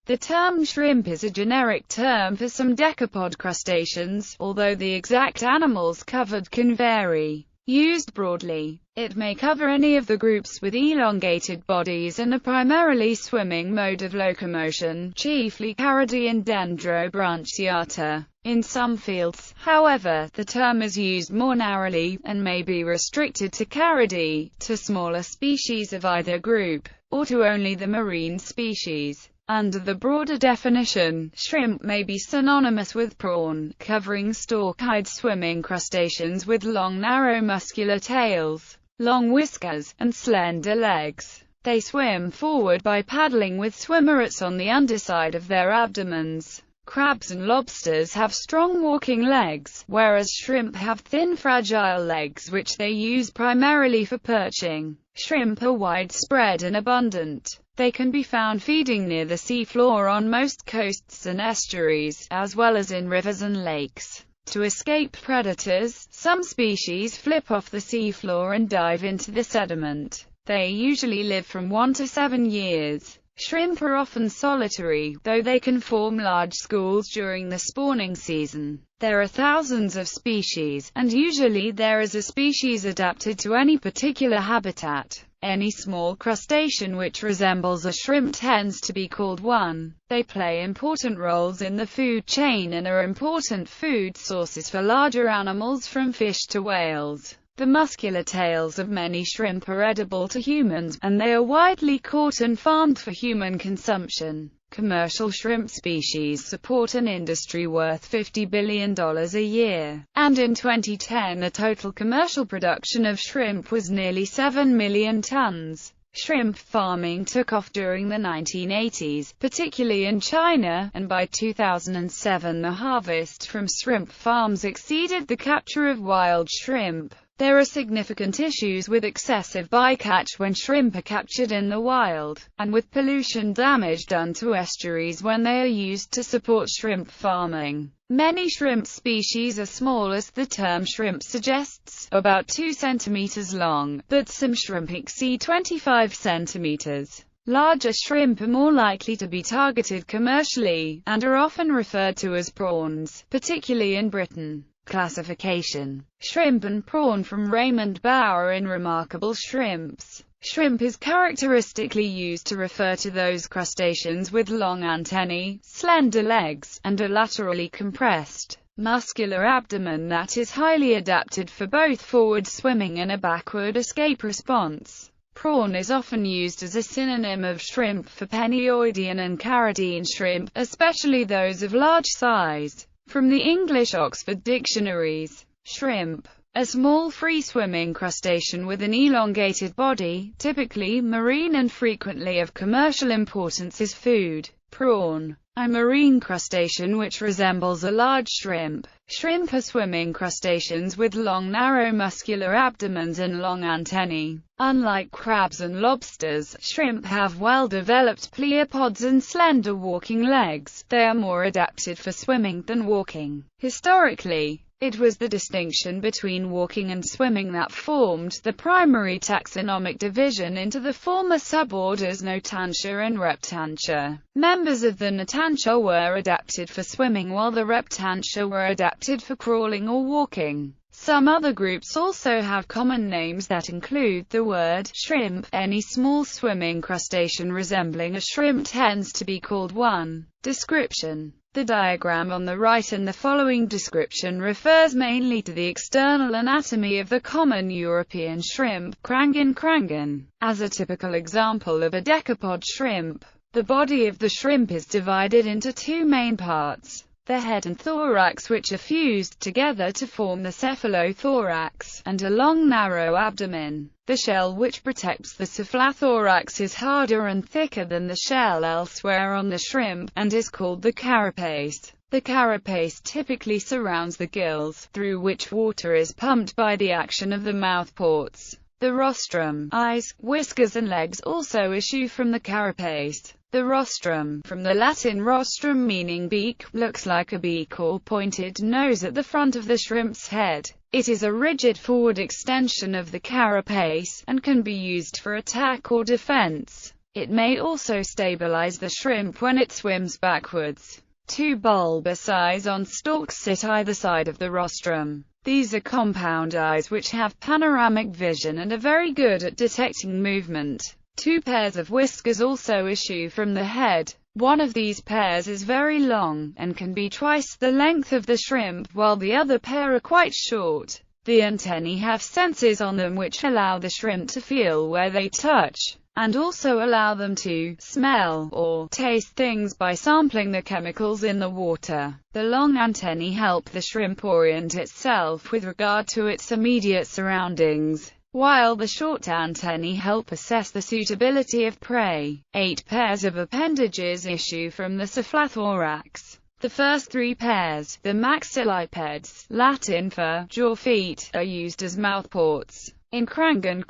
The term shrimp is a generic term for some decapod crustaceans, although the exact animals covered can vary. Used broadly, it may cover any of the groups with elongated bodies and a primarily swimming mode of locomotion, chiefly Caridea and Dendrobranchiata. In some fields, however, the term is used more narrowly, and may be restricted to Caridea, to smaller species of either group, or to only the marine species. Under the broader definition, shrimp may be synonymous with prawn, covering stalk-eyed swimming crustaceans with long narrow muscular tails, long whiskers, and slender legs. They swim forward by paddling with swimmerets on the underside of their abdomens. Crabs and lobsters have strong walking legs, whereas shrimp have thin fragile legs which they use primarily for perching. Shrimp are widespread and abundant. They can be found feeding near the seafloor on most coasts and estuaries, as well as in rivers and lakes. To escape predators, some species flip off the seafloor and dive into the sediment. They usually live from 1 to 7 years. Shrimp are often solitary, though they can form large schools during the spawning season. There are thousands of species, and usually there is a species adapted to any particular habitat. Any small crustacean which resembles a shrimp tends to be called one. They play important roles in the food chain and are important food sources for larger animals from fish to whales. The muscular tails of many shrimp are edible to humans, and they are widely caught and farmed for human consumption. Commercial shrimp species support an industry worth $50 billion a year, and in 2010 the total commercial production of shrimp was nearly 7 million tons. Shrimp farming took off during the 1980s, particularly in China, and by 2007 the harvest from shrimp farms exceeded the capture of wild shrimp. There are significant issues with excessive bycatch when shrimp are captured in the wild, and with pollution damage done to estuaries when they are used to support shrimp farming. Many shrimp species are small, as the term shrimp suggests, about 2 centimeters long, but some shrimp exceed 25 centimeters. Larger shrimp are more likely to be targeted commercially, and are often referred to as prawns, particularly in Britain. Classification: shrimp and prawn from Raymond Bauer in Remarkable Shrimps. Shrimp is characteristically used to refer to those crustaceans with long antennae, slender legs, and a laterally compressed, muscular abdomen that is highly adapted for both forward swimming and a backward escape response. Prawn is often used as a synonym of shrimp for Penioidean and Caridean shrimp, especially those of large size. From the English Oxford Dictionaries. Shrimp, a small free-swimming crustacean with an elongated body, typically marine and frequently of commercial importance as food. Prawn, a marine crustacean which resembles a large shrimp. Shrimp are swimming crustaceans with long narrow muscular abdomens and long antennae. Unlike crabs and lobsters, shrimp have well-developed pleopods and slender walking legs. They are more adapted for swimming than walking. Historically, it was the distinction between walking and swimming that formed the primary taxonomic division into the former suborders Notantia and Reptantia. Members of the Notantia were adapted for swimming while the Reptantia were adapted for crawling or walking. Some other groups also have common names that include the word shrimp. Any small swimming crustacean resembling a shrimp tends to be called one. Description: the diagram on the right and the following description refers mainly to the external anatomy of the common European shrimp, Crangan. As a typical example of a decapod shrimp, the body of the shrimp is divided into 2 main parts: the head and thorax, which are fused together to form the cephalothorax, and a long narrow abdomen. The shell which protects the cephalothorax is harder and thicker than the shell elsewhere on the shrimp, and is called the carapace. The carapace typically surrounds the gills, through which water is pumped by the action of the mouth ports. The rostrum, eyes, whiskers and legs also issue from the carapace. The rostrum, from the Latin rostrum meaning beak, looks like a beak or pointed nose at the front of the shrimp's head. It is a rigid forward extension of the carapace, and can be used for attack or defense. It may also stabilize the shrimp when it swims backwards. Two bulbous eyes on stalks sit either side of the rostrum. These are compound eyes which have panoramic vision and are very good at detecting movement. Two pairs of whiskers also issue from the head. One of these pairs is very long, and can be twice the length of the shrimp, while the other pair are quite short. The antennae have sensors on them which allow the shrimp to feel where they touch, and also allow them to smell or taste things by sampling the chemicals in the water. The long antennae help the shrimp orient itself with regard to its immediate surroundings, while the short antennae help assess the suitability of prey. 8 pairs of appendages issue from the cephalothorax. The first 3 pairs, the maxillipeds, Latin for jaw feet, are used as mouthports. In crangon,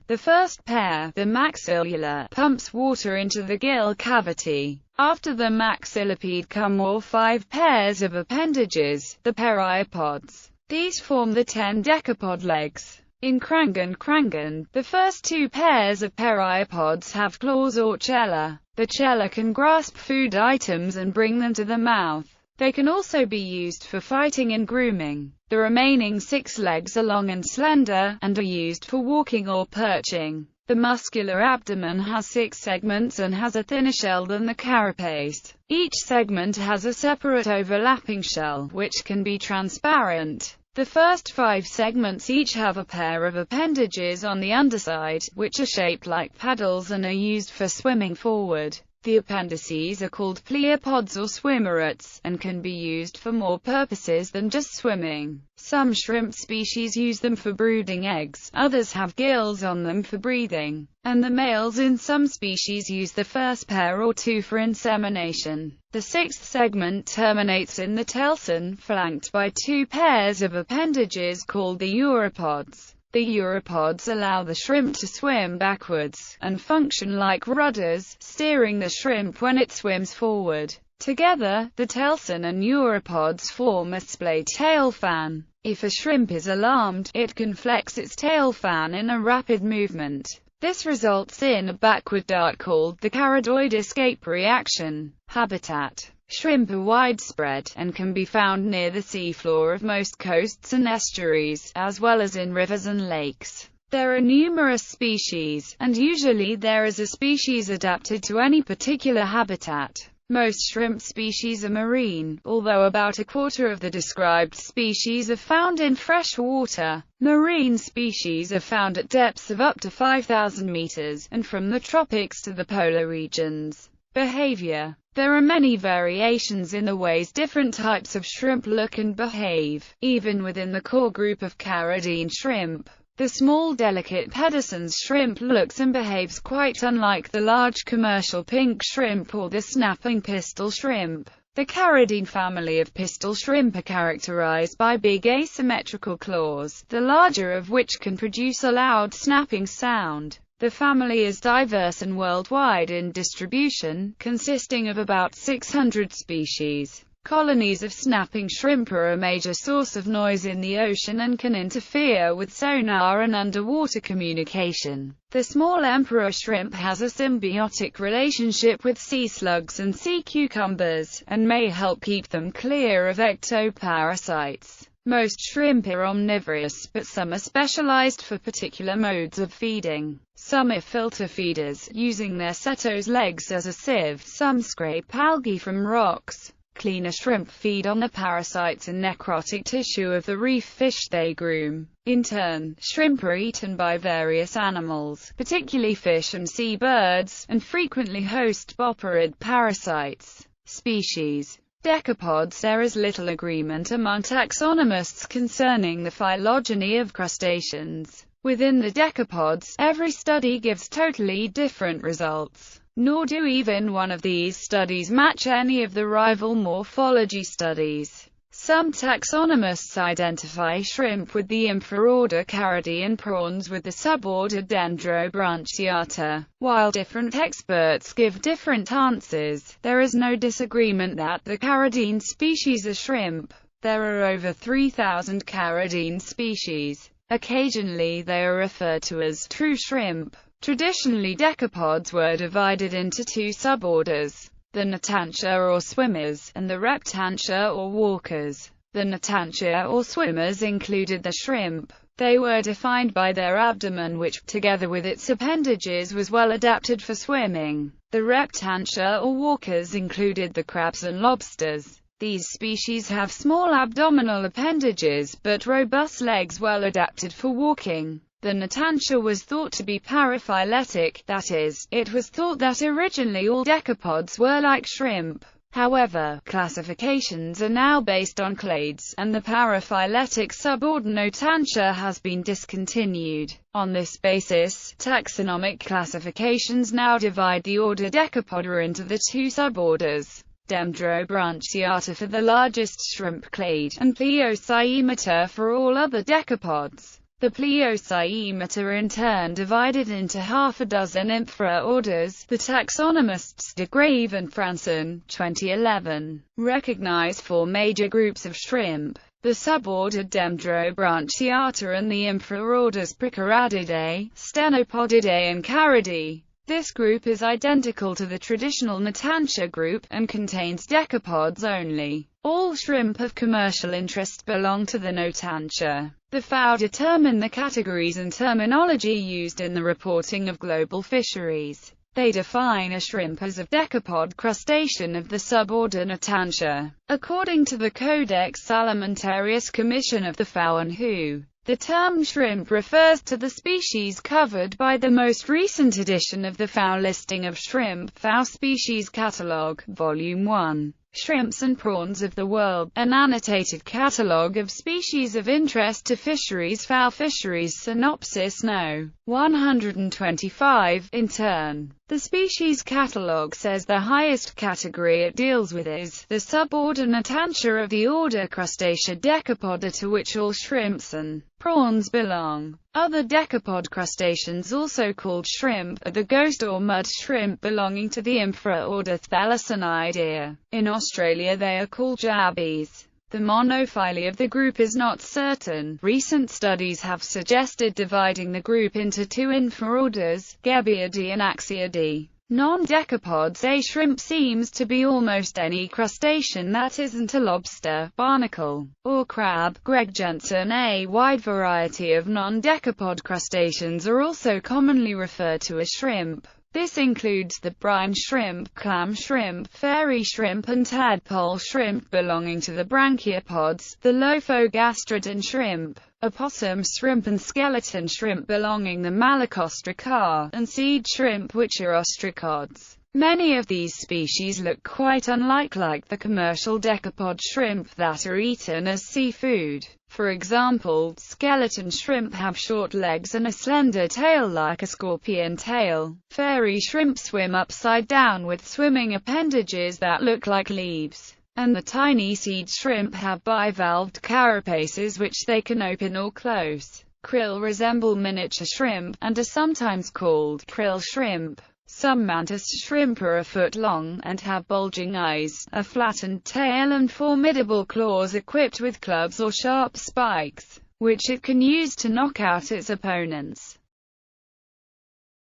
the first pair, the maxilla, pumps water into the gill cavity. After the maxillipede come all 5 pairs of appendages, the periopods. These form the 10 decapod legs. In crangon, the first 2 pairs of periopods have claws or chela. The chela can grasp food items and bring them to the mouth. They can also be used for fighting and grooming. The remaining 6 legs are long and slender, and are used for walking or perching. The muscular abdomen has 6 segments and has a thinner shell than the carapace. Each segment has a separate overlapping shell, which can be transparent. The first 5 segments each have a pair of appendages on the underside, which are shaped like paddles and are used for swimming forward. The appendices are called pleopods or swimmerets, and can be used for more purposes than just swimming. Some shrimp species use them for brooding eggs, others have gills on them for breathing, and the males in some species use the first pair or 2 for insemination. The 6th segment terminates in the telson, flanked by 2 pairs of appendages called the uropods. The uropods allow the shrimp to swim backwards, and function like rudders, steering the shrimp when it swims forward. Together, the telson and uropods form a splay tail fan. If a shrimp is alarmed, it can flex its tail fan in a rapid movement. This results in a backward dart called the caridoid escape reaction. Habitat. Shrimp are widespread, and can be found near the seafloor of most coasts and estuaries, as well as in rivers and lakes. There are numerous species, and usually there is a species adapted to any particular habitat. Most shrimp species are marine, although about a quarter of the described species are found in fresh water. Marine species are found at depths of up to 5,000 meters, and from the tropics to the polar regions. Behavior. There are many variations in the ways different types of shrimp look and behave, even within the core group of Caridine shrimp. The small delicate Pedersen's shrimp looks and behaves quite unlike the large commercial pink shrimp or the snapping pistol shrimp. The Caridine family of pistol shrimp are characterized by big asymmetrical claws, the larger of which can produce a loud snapping sound. The family is diverse and worldwide in distribution, consisting of about 600 species. Colonies of snapping shrimp are a major source of noise in the ocean and can interfere with sonar and underwater communication. The small emperor shrimp has a symbiotic relationship with sea slugs and sea cucumbers, and may help keep them clear of ectoparasites. Most shrimp are omnivorous, but some are specialized for particular modes of feeding. Some are filter feeders, using their seto's legs as a sieve. Some scrape algae from rocks. Cleaner shrimp feed on the parasites and necrotic tissue of the reef fish they groom. In turn, shrimp are eaten by various animals, particularly fish and seabirds, and frequently host boporid parasites. Species. Decapods. There is little agreement among taxonomists concerning the phylogeny of crustaceans. Within the decapods, every study gives totally different results. Nor do even one of these studies match any of the rival morphology studies. Some taxonomists identify shrimp with the infraorder Caridea and prawns with the suborder Dendrobranchiata. While different experts give different answers, there is no disagreement that the Caridine species are shrimp. There are over 3,000 Caridine species. Occasionally they are referred to as true shrimp. Traditionally, decapods were divided into two suborders: the natantia or swimmers, and the reptantia or walkers. The natantia or swimmers included the shrimp. They were defined by their abdomen, which, together with its appendages, was well adapted for swimming. The reptantia or walkers included the crabs and lobsters. These species have small abdominal appendages, but robust legs well adapted for walking. The natantia was thought to be paraphyletic, that is, it was thought that originally all decapods were like shrimp. However, classifications are now based on clades, and the paraphyletic suborder Notantia has been discontinued. On this basis, taxonomic classifications now divide the order Decapoda into the two suborders: Dendrobranchiata for the largest shrimp clade, and Plesiocyemata for all other decapods. The Plesiocyemata in turn divided into half a dozen infra-orders. The taxonomists de Graeve and Franson, 2011, recognize four major groups of shrimp: the suborder Dendrobranchiata and the infra-orders Procaradidae, Stenopodidae and Caridea. This group is identical to the traditional Natantia group, and contains decapods only. All shrimp of commercial interest belong to the Notantia. The FAO determine the categories and terminology used in the reporting of global fisheries. They define a shrimp as a decapod crustacean of the suborder Notantia. According to the Codex Alimentarius Commission of the FAO and WHO, the term shrimp refers to the species covered by the most recent edition of the FAO listing of shrimp, FAO Species Catalogue, Volume 1. Shrimps and Prawns of the World, an annotated catalogue of species of interest to fisheries. FAO Fisheries Synopsis No. 125. In turn, the species catalogue says the highest category it deals with is the suborder Natantia of the order Crustacea Decapoda, to which all shrimps and prawns belong. Other decapod crustaceans, also called shrimp, are the ghost or mud shrimp belonging to the infra-order Thalassinidae. In Australia they are called jabbies. The monophyly of the group is not certain. Recent studies have suggested dividing the group into two infraorders, Gebiidae and Axiidae. Non-decapods. A shrimp seems to be almost any crustacean that isn't a lobster, barnacle, or crab. Greg Jensen. A wide variety of non-decapod crustaceans are also commonly referred to as shrimp. This includes the brine shrimp, clam shrimp, fairy shrimp and tadpole shrimp belonging to the branchiopods, the lophogastrodon shrimp, opossum shrimp and skeleton shrimp belonging the Malacostraca, and seed shrimp, which are ostracods. Many of these species look quite unlike the commercial decapod shrimp that are eaten as seafood. For example, skeleton shrimp have short legs and a slender tail like a scorpion tail. Fairy shrimp swim upside down with swimming appendages that look like leaves. And the tiny seed shrimp have bivalved carapaces which they can open or close. Krill resemble miniature shrimp, and are sometimes called krill shrimp. Some mantis shrimp are a foot long, and have bulging eyes, a flattened tail and formidable claws equipped with clubs or sharp spikes, which it can use to knock out its opponents.